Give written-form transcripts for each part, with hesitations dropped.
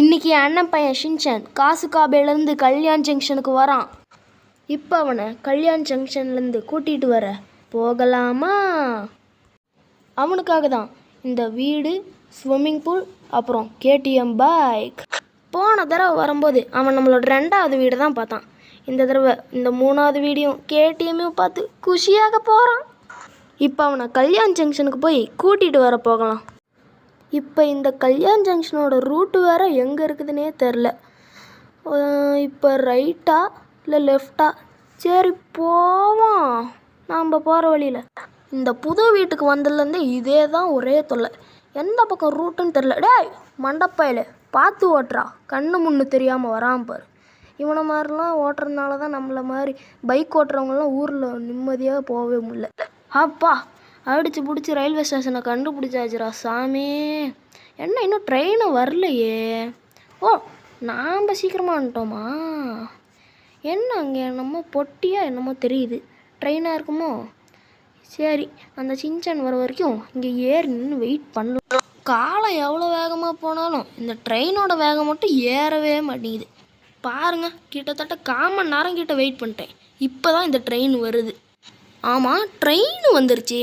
இன்னைக்கு என் அண்ணன் பையன் ஷின்சான் காசுகாபேலேருந்து கல்யாண் ஜங்ஷனுக்கு வரான். இப்போ அவனை கல்யாண் ஜங்ஷன்லேருந்து கூட்டிகிட்டு வர போகலாமா? அவனுக்காக தான் இந்த வீடு, ஸ்விம்மிங் பூல், அப்புறம் கேடிஎம் பைக். போன தடவை வரும்போது அவன் நம்மளோட 2வது வீடு தான் பார்த்தான். இந்த தடவை இந்த 3வது வீடியும் கேடிஎம்மையும் பார்த்து குஷியாக போகிறான். இப்போ அவனை கல்யாண் ஜங்ஷனுக்கு போய் கூட்டிகிட்டு வர போகலாம். இப்போ இந்த கல்யாண் ஜங்ஷனோட ரூட்டு வேறு எங்கே இருக்குதுன்னே தெரில. இப்போ ரைட்டா இல்லை லெஃப்டா? சரி போவோம். நாம் போகிற வழியில் இந்த புது வீட்டுக்கு வந்ததுலேருந்து இதே தான் ஒரே தொல்லை. எந்த பக்கம் ரூட்டுன்னு தெரில. டேய் மண்டப்பையில் பார்த்து ஓட்டுறா, கண்ணு முன்னு தெரியாமல் வராமல் பாரு. இவனை மாதிரிலாம் ஓட்டுறதுனால தான் நம்மளை மாதிரி பைக் ஓட்டுறவங்களாம் ஊரில் நிம்மதியாக போகவே முடியல. அப்பா அடித்து பிடிச்சி ரயில்வே ஸ்டேஷனை கண்டுபிடிச்சாச்சுரா சாமி. என்ன இன்னும் ட்ரெயினு வரலையே? ஓ நாம் சீக்கிரமாக வந்துட்டோமா? என்ன அங்கே என்னமோ பொட்டியாக என்னமோ தெரியுது, ட்ரெயினாக இருக்குமோ? சரி, அந்த ஷின்சான் வர வரைக்கும் இங்கே ஏறி நின்று வெயிட் பண்ணலாம். காலம் எவ்வளோ வேகமாக போனாலும் இந்த ட்ரெயினோட வேகம் மட்டும் ஏறவே மாட்டேங்குது. பாருங்கள், கிட்டத்தட்ட 1/4 மணி நேரம் கிட்ட வெயிட் பண்ணிட்டேன். இப்போ தான் இந்த ட்ரெயின் வருது. ஆமாம், ட்ரெயின் வந்துருச்சு.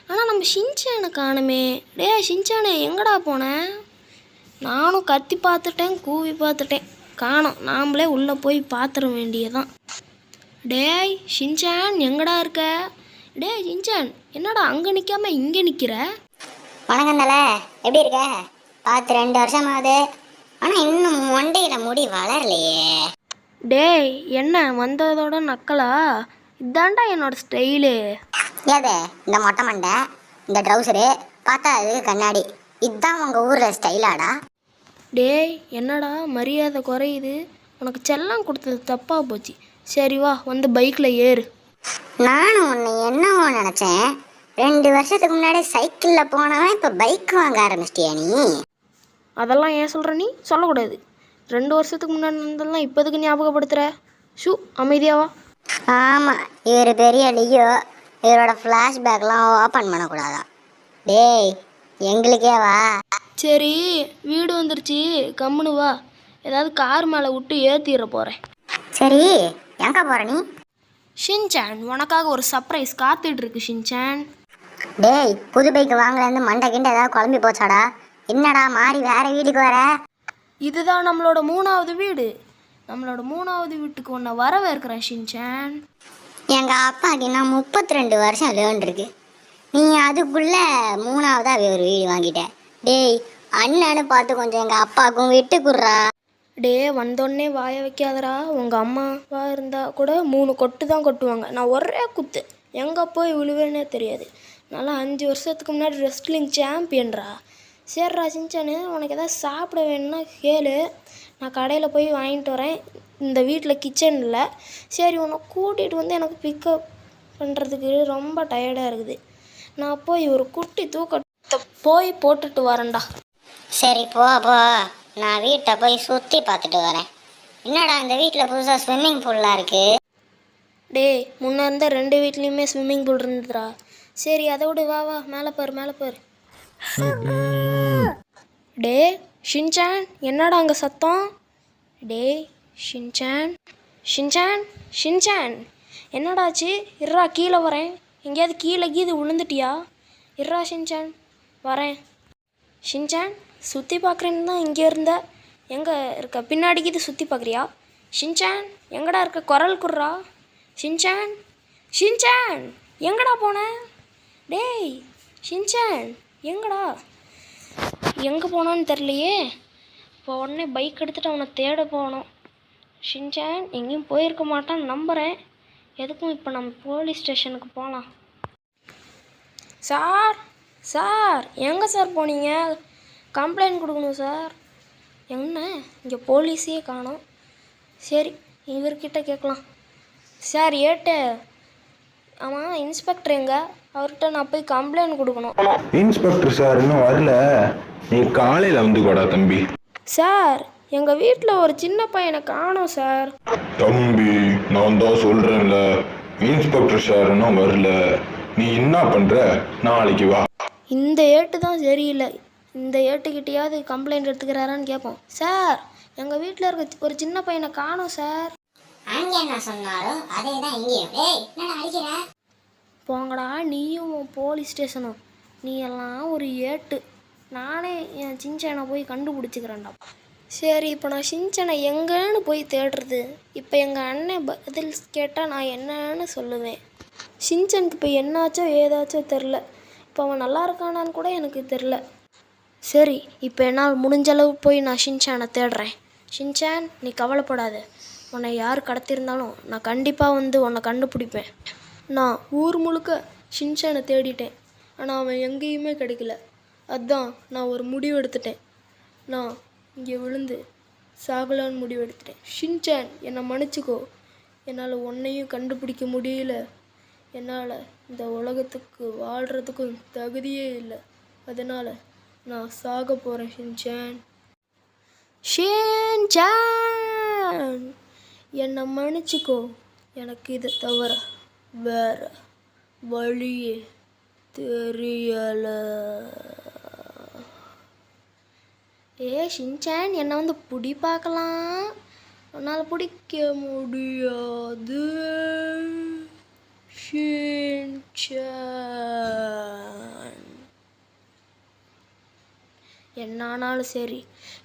ஆனால் நம்ம ஷின்சானை காணுமே. டே ஷின்சானே எங்கடா போனேன்? நானும் கத்தி பார்த்துட்டேன், கூவி பார்த்துட்டேன், காணோம். நாம்ளே உள்ளே போய் பார்த்துட வேண்டியதான். டேய் ஷின்சான் எங்கடா இருக்க? டேய் ஷின்சான் என்னடா அங்கே நிற்காம இங்கே நிற்கிற? வணக்கம் தல, எப்படி இருக்க? பார்த்து 2 வருஷமாகுது, ஆனால் இன்னும் மண்டையில் முடி வளரலையே. டேய் என்ன வந்ததோட நக்கலா? இதாண்டா என்னோட ஸ்டைலு. ஏதே இந்த மொட்டை மண்டை, இந்த ட்ரௌசரு, பார்த்தா அது கண்ணாடி, இதுதான் உங்கள் ஊரில் ஸ்டைலாடா? டேய் என்னடா மரியாதை குறையுது? உனக்கு செல்லம் கொடுத்தது தப்பாக போச்சு. சரி வா, வந்து பைக்கில் ஏறு. நானும் உன்னை என்னவோ நினச்சேன். 2 வருஷத்துக்கு முன்னாடி சைக்கிளில் போனவன் இப்போ பைக் வாங்க ஆரம்பிச்சிட்டியா நீ? அதெல்லாம் ஏன் சொல்கிற? நீ சொல்லக்கூடாது. 2 வருஷத்துக்கு முன்னாடி இருந்தெல்லாம் இப்போதுக்கு ஞாபகப்படுத்துகிற? ஷூ அமைதியாவா? ஆமாம், இவர் பெரிய லியோ, இவரோட ஃப்ளாஷ்பேக்லாம் ஓப்பன் பண்ணக்கூடாதான். டேய் எங்களுக்கே வா. சரி வீடு வந்துருச்சு, கம்முனு வா. ஏதாவது கார் மேலே விட்டு ஏற்றிட போகிறேன். சரி எங்கே போகிற நீ? ஷின்சான் உனக்காக ஒரு சர்ப்ரைஸ் காத்துட்ருக்கு ஷின்சான். டேய் புது பைக் வாங்கலேருந்து மண்டை கிண்ட ஏதாவது குழம்பி போச்சாடா? என்னடா மாறி வேறு வீட்டுக்கு வர? இதுதான் நம்மளோட 3வது வீடு. நம்மளோட 3வது வீட்டுக்கு ஒன்று வரவேற்கிறேன் ஷின்சான். எங்கள் அப்பாவுக்கு இன்னும் 32 வருஷம் லோன் இருக்கு. நீ அதுக்குள்ளே 3வதாக ஒரு வீடு வாங்கிட்ட. டேய் அண்ணன்னு பார்த்து கொஞ்சம் எங்கள் அப்பாவுக்கும் விட்டு குடுறா. டே வந்தோடனே வாய வைக்காதடா. உங்கள் அம்மாவா இருந்தால் கூட 3 கொட்டு தான் கொட்டுவாங்க. நான் ஒரே குத்து எங்கே போய் விழுவேன்னே தெரியாது. நல்லா 5 வருஷத்துக்கு முன்னாடி ரெஸ்லிங் சாம்பியன்ரா. சரிடா ஷின்சானு, உனக்கு எதாவது சாப்பிட வேணும்னா கேளு, நான் கடையில் போய் வாங்கிட்டு வரேன். இந்த வீட்டில் கிச்சன் இல்லை. சரி உன்னை கூட்டிகிட்டு வந்து எனக்கு பிக்கப் பண்ணுறதுக்கு ரொம்ப டயர்டாக இருக்குது. நான் போய் ஒரு குட்டி தூக்கத்தை போய் போட்டுட்டு வரேன்டா. சரி போ போ, நான் வீட்டை போய் சுற்றி பார்த்துட்டு வரேன். என்னடா இந்த வீட்டில் புதுசாக ஸ்விம்மிங் பூல்லாம் இருக்குது? டே முன்னே இருந்த 2 வீட்லேயுமே ஸ்விம்மிங் பூல் இருந்துதுடா. சரி அதை விடு, வா வா மேலே பாரு மேலே பாரு. டே ஷின்சான் என்னடா அங்கே சத்தம்? டே ஷின்சான் ஷின்சான் ஷின்சான் என்னடாச்சு? இருறா கீழே வரேன். எங்கேயாவது கீழே விழுந்துட்டியா? இருறா ஷின்சான் வரேன். ஷின்சான் சுற்றி பார்க்குறேன்னு தான் இங்கே இருந்த, எங்கே இருக்க? பின்னாடிக்கு சுற்றி பார்க்குறியா? ஷின்சான் எங்கடா இருக்க? குரல் குர்றா. ஷின்சான் ஷின்சான் எங்கடா போன? டேய் ஷின்சான் எங்கடா? எங்கே போனான்னு தெரிலையே. இப்போ உடனே பைக் எடுத்துகிட்டு அவனை தேட போனோம். ஷின்சான் எங்கேயும் போயிருக்க மாட்டான்னு நம்புகிறேன். எதுக்கும் இப்போ நம்ம போலீஸ் ஸ்டேஷனுக்கு போகலாம். சார் சார் எங்கே சார் போனீங்க? கம்ப்ளைண்ட் கொடுக்கணும் சார். என்ன இங்கே போலீஸே காணோம். சரி இவர்கிட்ட கேட்கலாம். சார் ஏட்டு, ஆமாம் இன்ஸ்பெக்டர் எங்க? அவர்கிட்ட நான் போய் கம்ப்ளைண்ட் கொடுக்கணும். இன்ஸ்பெக்டர் சார் இன்னும் வரல, நீ காலையில் வந்து கூடா தம்பி. சார் எங்கள் வீட்டில் ஒரு சின்ன பையனை காணோம் சார். தம்பி நான் தான் சொல்கிறேன்ல, இன்ஸ்பெக்டர் சார் இன்னும் வரல, நீ என்ன பண்ணுற? நாளைக்கு வா. இந்த ஏட்டு தான் சரியில்லை. இந்த ஏட்டுக்கிட்டையாவது கம்ப்ளைண்ட் எடுத்துக்கிறாரான்னு கேட்போம். சார், எங்கள் வீட்டில் இருக்க ஒரு சின்ன பையனை காணோம் சார். அங்கே என்ன சொன்னாரோ அதே தான் இங்கேயும். ஏய், என்னடா அடிக்கிற? போங்கடா நீயும் உன் போலீஸ் ஸ்டேஷனும். நீ எல்லாம் ஒரு ஏட்டு. நானே என் சின்சனை போய் கண்டுபிடிச்சிக்கிறேன்டா. சரி, இப்போ நான் சின்சனை எங்கேன்னு போய் தேடுறது? இப்போ எங்கள் அண்ணன் பதில் கேட்டால் நான் என்னன்னு சொல்லுவேன்? சின்சனுக்கு இப்போ என்னாச்சோ ஏதாச்சோ தெரில. இப்போ அவன் நல்லா இருக்கானான்னு கூட எனக்கு தெரில. சரி, இப்போ என்னால் முடிஞ்சளவு போய் நான் ஷின்சானை தேடுறேன். ஷின்சான், நீ கவலைப்படாத. உன்னை யார் கடத்தியிருந்தாலும் நான் கண்டிப்பாக வந்து உன்னை கண்டுபிடிப்பேன். நான் ஊர் முழுக்க ஷின்சானை தேடிட்டேன், ஆனால் அவன் எங்கேயுமே கிடைக்கல. அதுதான் நான் ஒரு முடிவு எடுத்துட்டேன். நான் இங்கே விழுந்து சாகலான்னு முடிவு எடுத்துட்டேன். ஷின்சான், என்னை மன்னிச்சிக்கோ. என்னால் உன்னையும் கண்டுபிடிக்க முடியல. என்னால் இந்த உலகத்துக்கு வாழ்கிறதுக்கும் தகுதியே இல்லை. அதனால் நான் சாக போகிறேன் ஷின்சான். ஷின்சான், என்னை மன்னிச்சிக்கோ. எனக்கு இதை தவிர வேற வழியே தெரியலை. ஷின்சான், என்னை வந்து பிடி பார்க்கலாம். உன்னால் பிடிக்க முடியாது ஷின்சான். என்னானாலும் சரி,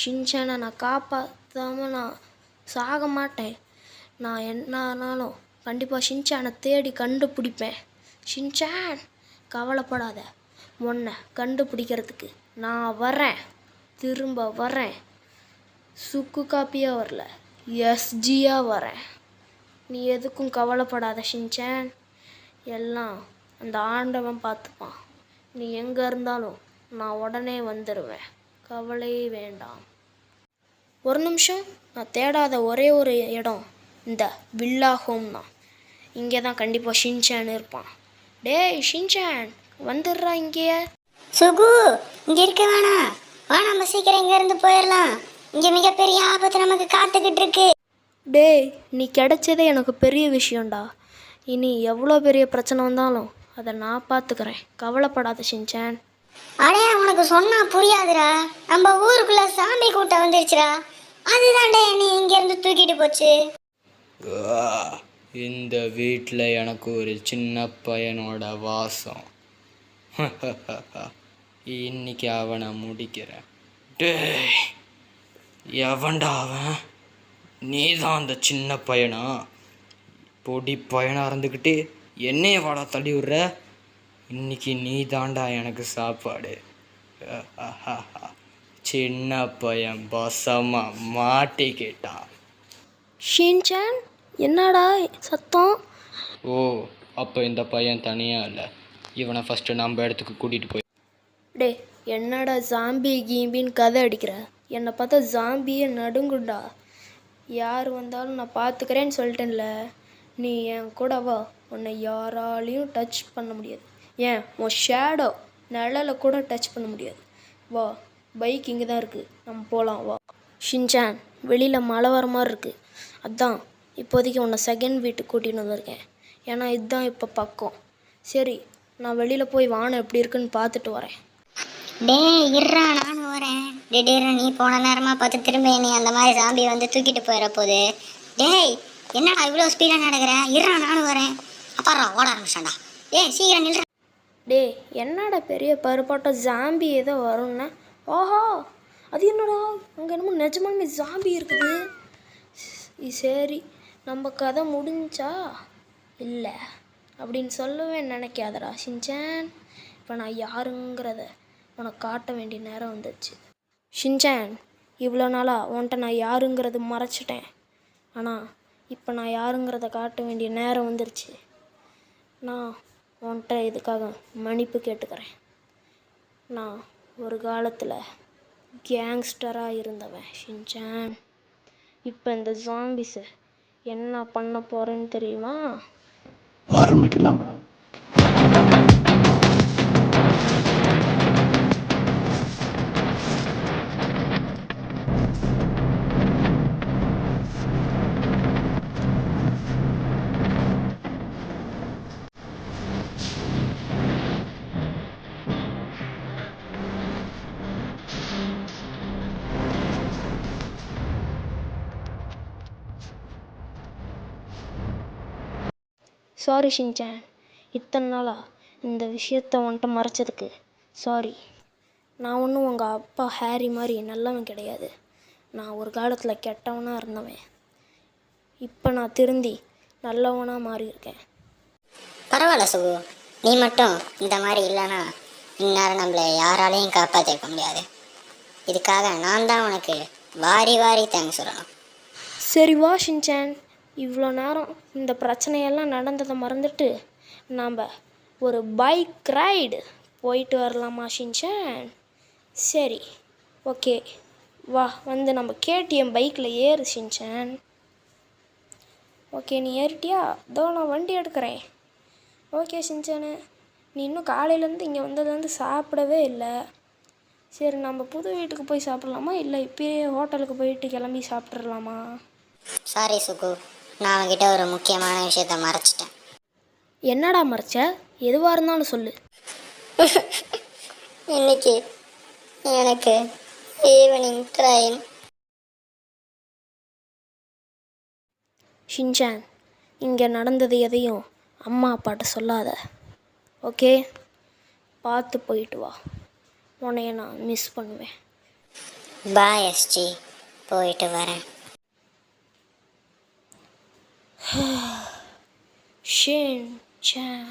ஷின்சானை நான் காப்பாற்றாமல் நான் சாக மாட்டேன். நான் என்ன ஆனாலும் கண்டிப்பாக ஷின்சானை தேடி கண்டுபிடிப்பேன். ஷின்சான், கவலைப்படாத. உன்னை கண்டுபிடிக்கிறதுக்கு நான் வரேன், திரும்ப வரேன். சுக்கு காப்பியாக வரல, எஸ்ஜியாக வரேன். நீ எதுக்கும் கவலைப்படாத ஷின்சான். எல்லாம் அந்த ஆண்டவன் பார்த்துப்பான். நீ எங்கே இருந்தாலும் நான் உடனே வந்துடுவேன். கவலையே வேண்டாம். ஒரு நிமிஷம். நான் தேடாத ஒரே ஒரு இடம் இந்த வில்லா ஹோம் தான். இங்கே தான் கண்டிப்பாக ஷின்சான் இருப்பான். டேய் ஷின்சான், வந்துடுறா இங்கே. சுகு, இங்கே இருக்க வேணாம். வா, நம்ம சீக்கிரம் இங்கேருந்து போயிடலாம். இங்கே மிகப்பெரிய ஆபத்து நமக்கு காத்துக்கிட்டு இருக்கு. டேய், நீ கிடைச்சதே எனக்கு பெரிய விஷயம்டா. இனி எவ்வளோ பெரிய பிரச்சனை வந்தாலும் அதை நான் பார்த்துக்கிறேன். கவலைப்படாத ஷின்சான். அடே, உனக்கு சொன்னா புரியாதுடா. நம்ம ஊருக்குள்ள சாமி கூட்டம் வந்துருச்சுடா. அதுதான்டா நீ இங்கேருந்து தூக்கிட்டு போச்சு. இந்த வீட்டில் எனக்கு ஒரு சின்ன பையனோட வாசம். இன்னைக்கு அவனை முடிக்கிறேன். டேய், எவன்டா அவன்? நீ தான் அந்த சின்ன பையனா? பொடி பையனாக இருந்துக்கிட்டு என்னைய வாடா தள்ளி விடுற? இன்னைக்கு நீ தாண்டா எனக்கு சாப்பாடு. சின்ன பையன் பசமா மாட்டிக்கிட்டான். ஷின்சான், என்னடா சத்தம்? ஓ, அப்போ இந்த பையன் தனியாக இல்லை. இவனை ஃபஸ்ட்டு நம்ம இடத்துக்கு கூட்டிகிட்டு போய். டே, என்னடா ஜாம்பி கீம்பின்னு கதை அடிக்கிற? என்னை பார்த்தா ஜாம்பியே நடுங்குண்டா. யார் வந்தாலும் நான் பார்த்துக்கிறேன்னு சொல்லிட்டேன்ல. நீ என் கூட வா. உன்னை யாராலையும் டச் பண்ண முடியாது. ஏன் உன் ஷேடோ நிழலை கூட டச் பண்ண முடியாது. வா, பைக் இங்கே தான் இருக்குது, நம்ம போகலாம் வா. ஷின்சான், வெளியில் மழை வர மாதிரி இருக்குது. அதான் இப்போதைக்கு உன்னை செகண்ட் வீட்டுக்கு கூட்டின்னு வந்திருக்கேன். ஏன்னா இதுதான் இப்போ பக்கம். சரி, நான் வெளியில் போய் வானம் எப்படி இருக்குன்னு பார்த்துட்டு வரேன். டேய், இருறா, நானும் வரேன். திடீர்னு நீ போன நேரமாக பார்த்து திரும்ப நீ அந்த மாதிரி சாம்பி வந்து தூக்கிட்டு போயிட போகுது. டேய், என்னடா இவ்வளோ ஸ்பீடாக நடக்கிற? இருறா, நானும் வரேன். அப்பாரா, ஓட ஆரம்பிச்சாண்டா. டேய், சீக்கிரம் நில்ற. டே, என்னடா பெரிய பருப்பாட்டம் ஜாம்பி ஏதோ வரும்னா? ஓஹோ, அது என்னடா அங்கே என்னமோ நிஜமாலுமே ஜாம்பி இருக்குது. சரி, நம்ம கதை முடிஞ்சா இல்லை அப்படின்னு சொல்லுவேன் நினைக்காதடா ஷின்சான். இப்போ நான் யாருங்கிறத உனக்கு காட்ட வேண்டிய நேரம் வந்துச்சு. ஷின்சான், இவ்வளோ நாளாக உன்கிட்ட நான் யாருங்கிறது மறைச்சிட்டேன். ஆனால் இப்போ நான் யாருங்கிறத காட்ட வேண்டிய நேரம் வந்துருச்சு. நான் உன்கிட்ட இதுக்காக மன்னிப்பு கேட்டுக்கிறேன். நான் ஒரு காலத்தில் கேங்ஸ்டராக இருந்தவன் ஷின்சான். இப்போ இந்த ஜாம்பிஸை என்ன பண்ண போகிறேன்னு தெரியுமா? ஆரம்பிக்கலாம். சாரி ஷின்சான், இத்தனை நாளாக இந்த விஷயத்த உன்கிட்ட மறைச்சதுக்கு சாரி. நான் ஒன்றும் உங்கள் அப்பா ஹேரி மாதிரி நல்லவன் கிடையாது. நான் ஒரு காலத்தில் கெட்டவனாக இருந்தவன். இப்போ நான் திருந்தி நல்லவனாக மாறியிருக்கேன். பரவாயில்ல சுகு, நீ மட்டும் இந்த மாதிரி இல்லைன்னா இந்நேரம் நம்மளை யாராலையும் காப்பாற்றிருக்க முடியாது. இதுக்காக நான் தான் உனக்கு வாரி வாரி தேங்க்ஸ் சொல்லணும். சரி வா ஷின்சான், இவ்வளோ நேரம் இந்த பிரச்சனையெல்லாம் நடந்ததை மறந்துட்டு நாம் ஒரு பைக் ரைடு போயிட்டு வரலாமா ஷின்சான்? சரி, ஓகே, வா வந்து நம்ம கேடிஎம் பைக்கில் ஏறு ஷின்சான். ஓகே, நீ ஏறிட்டியா? இதோ நான் வண்டி எடுக்கிறேன். ஓகே ஷின்சானு, நீ இன்னும் காலையிலேருந்து இங்கே வந்ததுலேருந்து சாப்பிடவே இல்லை. சரி, நம்ம புது வீட்டுக்கு போய் சாப்பிட்லாமா, இல்லை இப்பயே ஹோட்டலுக்கு போயிட்டு கிளம்பி சாப்பிட்றலாமா? சாரி சுகு, நான் அவங்ககிட்ட ஒரு முக்கியமான விஷயத்த மறைச்சிட்டேன். என்னடா மறைச்ச? எதுவாக இருந்தாலும் சொல்லு. இன்னைக்கு எனக்கு ஈவினிங் ட்ரெயின். ஷின்சான், இங்கே நடந்தது எதையும் அம்மா அப்பாட்ட சொல்லாத, ஓகே? பார்த்து போயிட்டு வா, உன்னைய நான் மிஸ் பண்ணுவேன். பாய் எஸ்ஜி, போயிட்டு வரேன். ஷின்சான்.